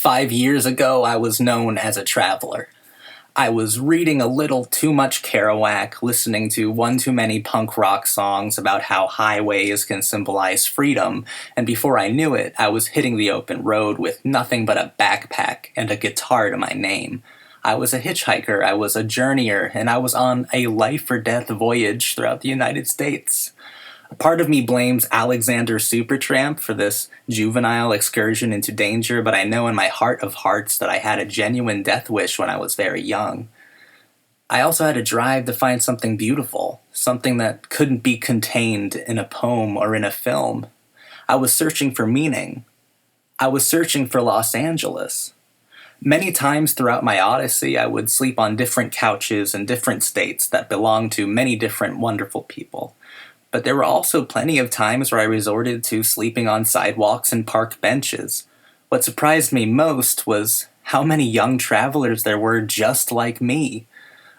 5 years ago, I was known as a traveler. I was reading a little too much Kerouac, listening to one too many punk rock songs about how highways can symbolize freedom, and before I knew it, I was hitting the open road with nothing but a backpack and a guitar to my name. I was a hitchhiker, I was a journeyer, and I was on a life-or-death voyage throughout the United States. A part of me blames Alexander Supertramp for this juvenile excursion into danger, but I know in my heart of hearts that I had a genuine death wish when I was very young. I also had a drive to find something beautiful, something that couldn't be contained in a poem or in a film. I was searching for meaning. I was searching for Los Angeles. Many times throughout my odyssey, I would sleep on different couches in different states that belonged to many different wonderful people. But there were also plenty of times where I resorted to sleeping on sidewalks and park benches. What surprised me most was how many young travelers there were just like me.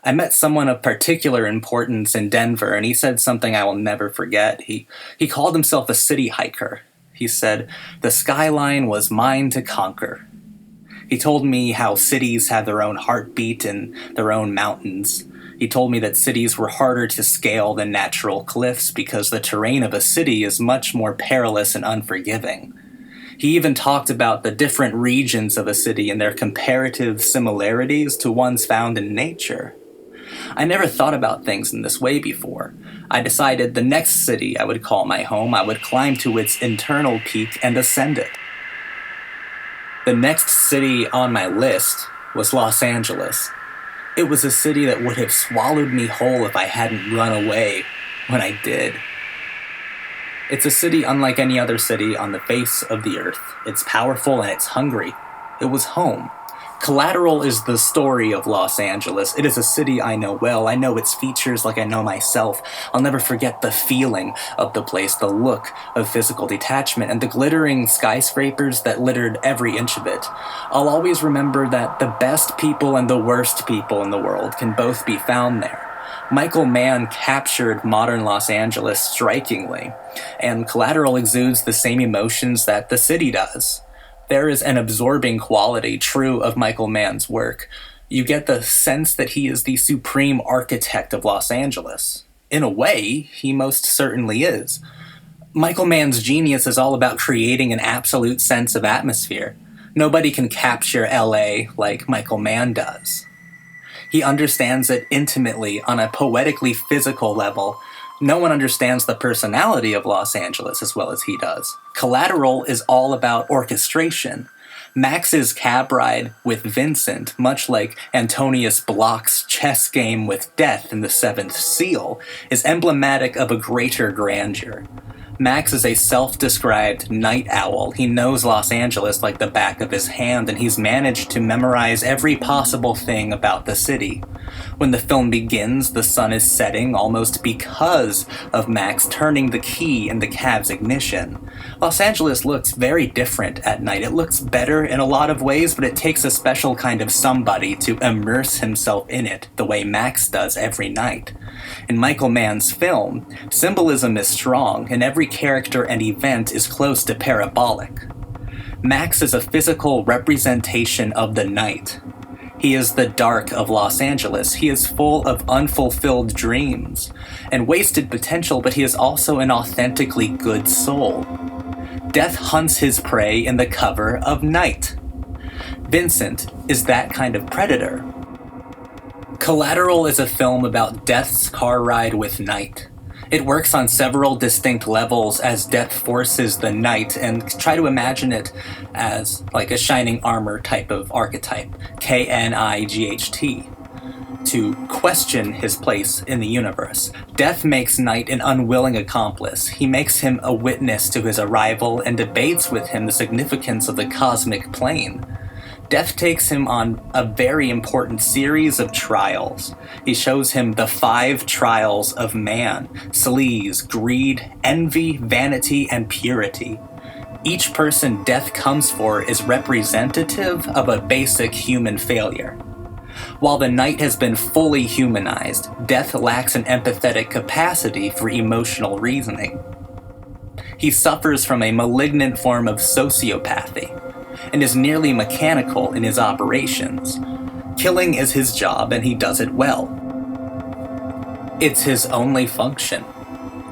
I met someone of particular importance in Denver, and he said something I will never forget. He called himself a city hiker. He said, "The skyline was mine to conquer." He told me how cities have their own heartbeat and their own mountains. He told me that cities were harder to scale than natural cliffs because the terrain of a city is much more perilous and unforgiving. He even talked about the different regions of a city and their comparative similarities to ones found in nature. I never thought about things in this way before. I decided the next city I would call my home, I would climb to its internal peak and ascend it. The next city on my list was Los Angeles. It was a city that would have swallowed me whole if I hadn't run away when I did. It's a city unlike any other city on the face of the earth. It's powerful and it's hungry. It was home. Collateral is the story of Los Angeles. It is a city I know well. I know its features like I know myself. I'll never forget the feeling of the place, the look of physical detachment, and the glittering skyscrapers that littered every inch of it. I'll always remember that the best people and the worst people in the world can both be found there. Michael Mann captured modern Los Angeles strikingly, and Collateral exudes the same emotions that the city does. There is an absorbing quality true of Michael Mann's work. You get the sense that he is the supreme architect of Los Angeles. In a way, he most certainly is. Michael Mann's genius is all about creating an absolute sense of atmosphere. Nobody can capture LA like Michael Mann does. He understands it intimately on a poetically physical level. No one understands the personality of Los Angeles as well as he does. Collateral is all about orchestration. Max's cab ride with Vincent, much like Antonius Block's chess game with Death in The Seventh Seal, is emblematic of a greater grandeur. Max is a self-described night owl. He knows Los Angeles like the back of his hand, and he's managed to memorize every possible thing about the city. When the film begins, the sun is setting almost because of Max turning the key in the cab's ignition. Los Angeles looks very different at night. It looks better in a lot of ways, but it takes a special kind of somebody to immerse himself in it the way Max does every night. In Michael Mann's film, symbolism is strong, and every character and event is close to parabolic. Max is a physical representation of the night. He is the dark of Los Angeles. He is full of unfulfilled dreams and wasted potential, but he is also an authentically good soul. Death hunts his prey in the cover of night. Vincent is that kind of predator. Collateral is a film about Death's car ride with night. It works on several distinct levels as Death forces the night, and try to imagine it as like a shining armor type of archetype, Knight, to question his place in the universe. Death makes Night an unwilling accomplice. He makes him a witness to his arrival and debates with him the significance of the cosmic plane. Death takes him on a very important series of trials. He shows him the 5 trials of man: sleaze, greed, envy, vanity, and purity. Each person Death comes for is representative of a basic human failure. While the Knight has been fully humanized, Death lacks an empathetic capacity for emotional reasoning. He suffers from a malignant form of sociopathy. and is nearly mechanical in his operations. Killing is his job, and he does it well. It's his only function.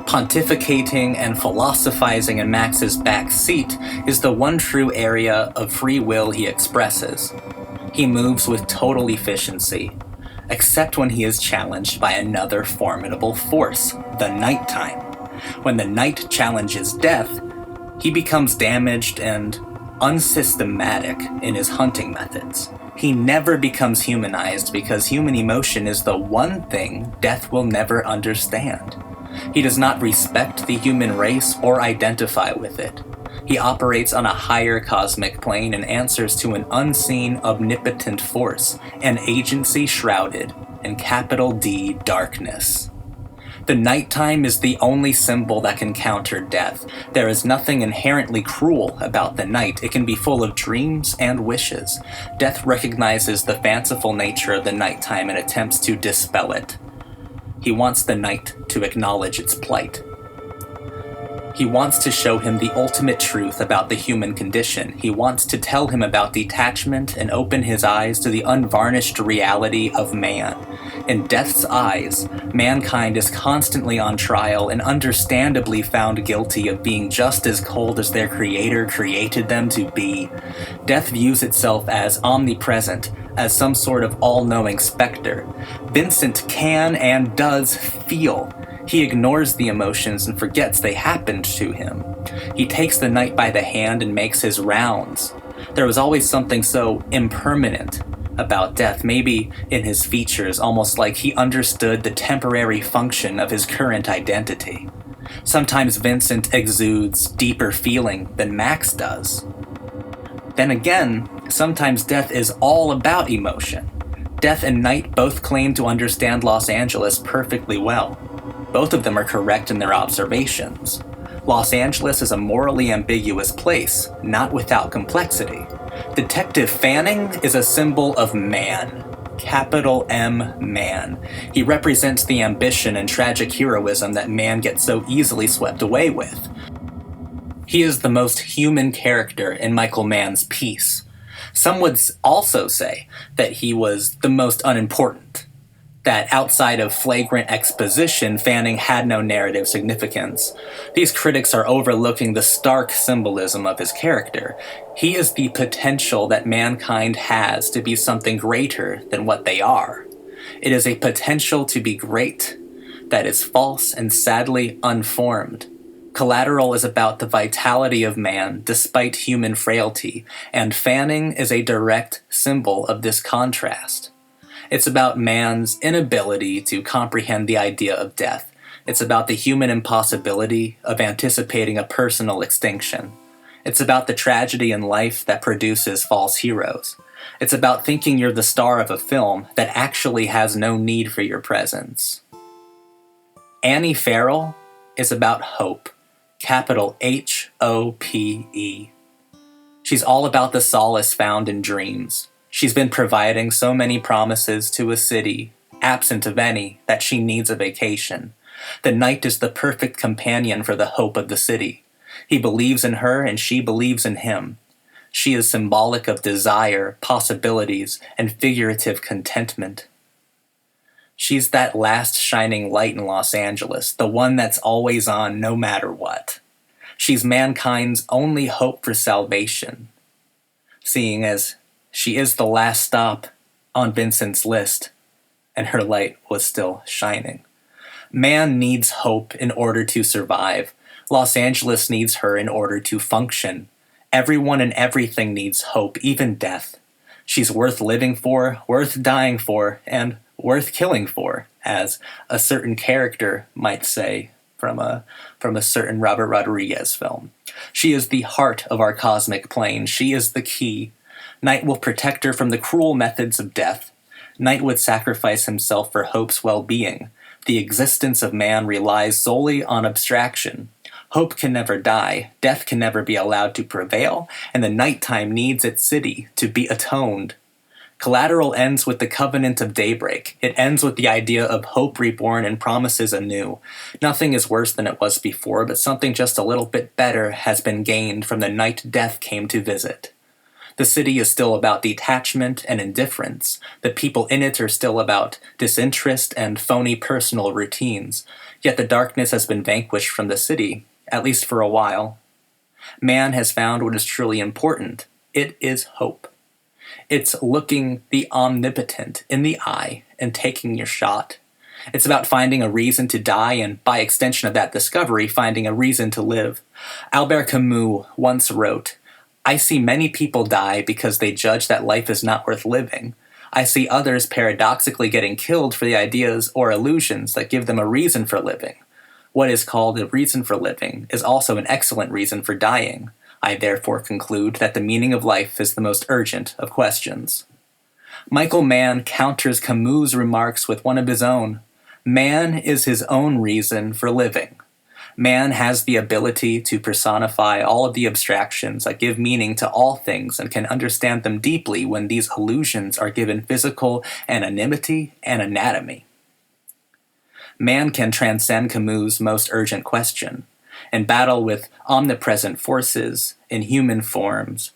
Pontificating and philosophizing in Max's back seat is the one true area of free will he expresses. He moves with total efficiency, except when he is challenged by another formidable force, the nighttime. When the night challenges death, he becomes damaged and unsystematic in his hunting methods. He never becomes humanized because human emotion is the one thing death will never understand. He does not respect the human race or identify with it. He operates on a higher cosmic plane and answers to an unseen, omnipotent force, an agency shrouded in capital D darkness. The nighttime is the only symbol that can counter death. There is nothing inherently cruel about the night. It can be full of dreams and wishes. Death recognizes the fanciful nature of the nighttime and attempts to dispel it. He wants the night to acknowledge its plight. He wants to show him the ultimate truth about the human condition. He wants to tell him about detachment and open his eyes to the unvarnished reality of man. In Death's eyes, mankind is constantly on trial and understandably found guilty of being just as cold as their creator created them to be. Death views itself as omnipresent, as some sort of all-knowing specter. Vincent can and does feel. He ignores the emotions and forgets they happened to him. He takes the night by the hand and makes his rounds. There was always something so impermanent about death, maybe in his features, almost like he understood the temporary function of his current identity. Sometimes Vincent exudes deeper feeling than Max does. Then again, sometimes death is all about emotion. Death and Night both claim to understand Los Angeles perfectly well. Both of them are correct in their observations. Los Angeles is a morally ambiguous place, not without complexity. Detective Fanning is a symbol of man. Capital M, man. He represents the ambition and tragic heroism that man gets so easily swept away with. He is the most human character in Michael Mann's piece. Some would also say that he was the most unimportant, that outside of flagrant exposition, Fanning had no narrative significance. These critics are overlooking the stark symbolism of his character. He is the potential that mankind has to be something greater than what they are. It is a potential to be great that is false and sadly unformed. Collateral is about the vitality of man despite human frailty, and Fanning is a direct symbol of this contrast. It's about man's inability to comprehend the idea of death. It's about the human impossibility of anticipating a personal extinction. It's about the tragedy in life that produces false heroes. It's about thinking you're the star of a film that actually has no need for your presence. Annie Farrell is about hope. Capital H-O-P-E. She's all about the solace found in dreams. She's been providing so many promises to a city, absent of any, that she needs a vacation. The night is the perfect companion for the hope of the city. He believes in her and she believes in him. She is symbolic of desire, possibilities, and figurative contentment. She's that last shining light in Los Angeles, the one that's always on no matter what. She's mankind's only hope for salvation, seeing as she is the last stop on Vincent's list, and her light was still shining. Man needs hope in order to survive. Los Angeles needs her in order to function. Everyone and everything needs hope, even death. She's worth living for, worth dying for, and worth killing for, as a certain character might say from a certain Robert Rodriguez film. She is the heart of our cosmic plane. She is the key. Night will protect her from the cruel methods of death. Night would sacrifice himself for hope's well-being. The existence of man relies solely on abstraction. Hope can never die, death can never be allowed to prevail, and the nighttime needs its city to be atoned. Collateral ends with the covenant of daybreak. It ends with the idea of hope reborn and promises anew. Nothing is worse than it was before, but something just a little bit better has been gained from the night death came to visit. The city is still about detachment and indifference. The people in it are still about disinterest and phony personal routines. Yet the darkness has been vanquished from the city, at least for a while. Man has found what is truly important. It is hope. It's looking the omnipotent in the eye and taking your shot. It's about finding a reason to die and, by extension of that discovery, finding a reason to live. Albert Camus once wrote, "I see many people die because they judge that life is not worth living. I see others paradoxically getting killed for the ideas or illusions that give them a reason for living. What is called a reason for living is also an excellent reason for dying. I therefore conclude that the meaning of life is the most urgent of questions." Michael Mann counters Camus' remarks with one of his own. Man is his own reason for living. Man has the ability to personify all of the abstractions that give meaning to all things and can understand them deeply when these illusions are given physical anonymity and anatomy. Man can transcend Camus' most urgent question. In battle with omnipresent forces in human forms,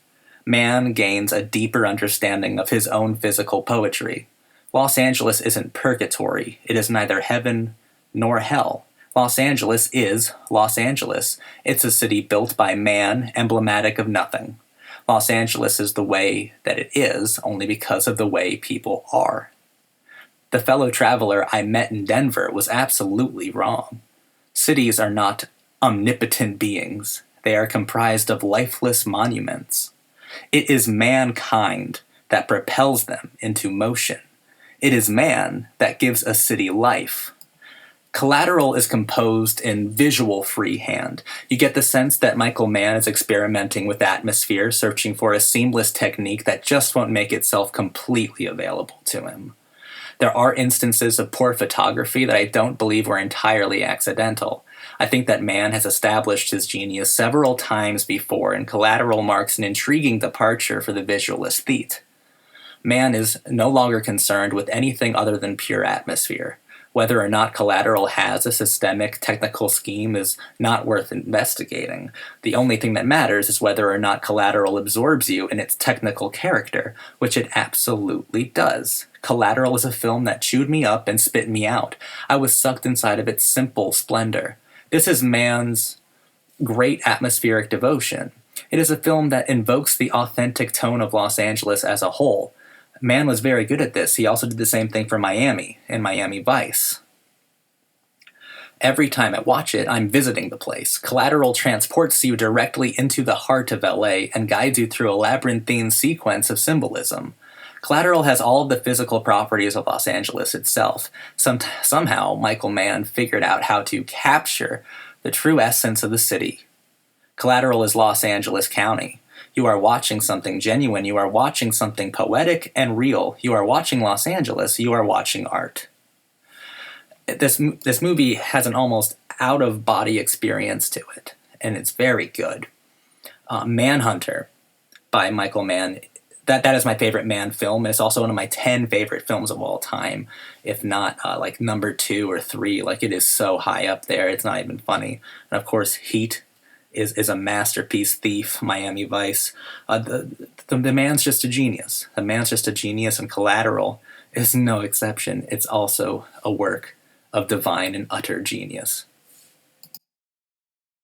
man gains a deeper understanding of his own physical poetry. Los Angeles isn't purgatory. It is neither heaven nor hell. Los Angeles is Los Angeles. It's a city built by man, emblematic of nothing. Los Angeles is the way that it is only because of the way people are. The fellow traveler I met in Denver was absolutely wrong. Cities are not omnipotent beings. They are comprised of lifeless monuments. It is mankind that propels them into motion. It is man that gives a city life. Collateral is composed in visual freehand. You get the sense that Michael Mann is experimenting with atmosphere, searching for a seamless technique that just won't make itself completely available to him. There are instances of poor photography that I don't believe were entirely accidental. I think that Mann has established his genius several times before, and Collateral marks an intriguing departure for the visual aesthete. Mann is no longer concerned with anything other than pure atmosphere. Whether or not Collateral has a systemic technical scheme is not worth investigating. The only thing that matters is whether or not Collateral absorbs you in its technical character, which it absolutely does. Collateral is a film that chewed me up and spit me out. I was sucked inside of its simple splendor. This is Mann's great atmospheric devotion. It is a film that invokes the authentic tone of Los Angeles as a whole. Mann was very good at this. He also did the same thing for Miami in Miami Vice. Every time I watch it, I'm visiting the place. Collateral transports you directly into the heart of LA and guides you through a labyrinthine sequence of symbolism. Collateral has all of the physical properties of Los Angeles itself. Somehow, Michael Mann figured out how to capture the true essence of the city. Collateral is Los Angeles County. You are watching something genuine. You are watching something poetic and real. You are watching Los Angeles. You are watching art. This movie has an almost out-of-body experience to it, and it's very good. Manhunter by Michael Mann. That is my favorite Mann film, and it's also one of my 10 favorite films of all time, if not like number 2 or 3. Like, it is so high up there, it's not even funny. And of course, Heat is a masterpiece. Thief, Miami Vice. The man's just a genius. The man's just a genius, and Collateral is no exception. It's also a work of divine and utter genius.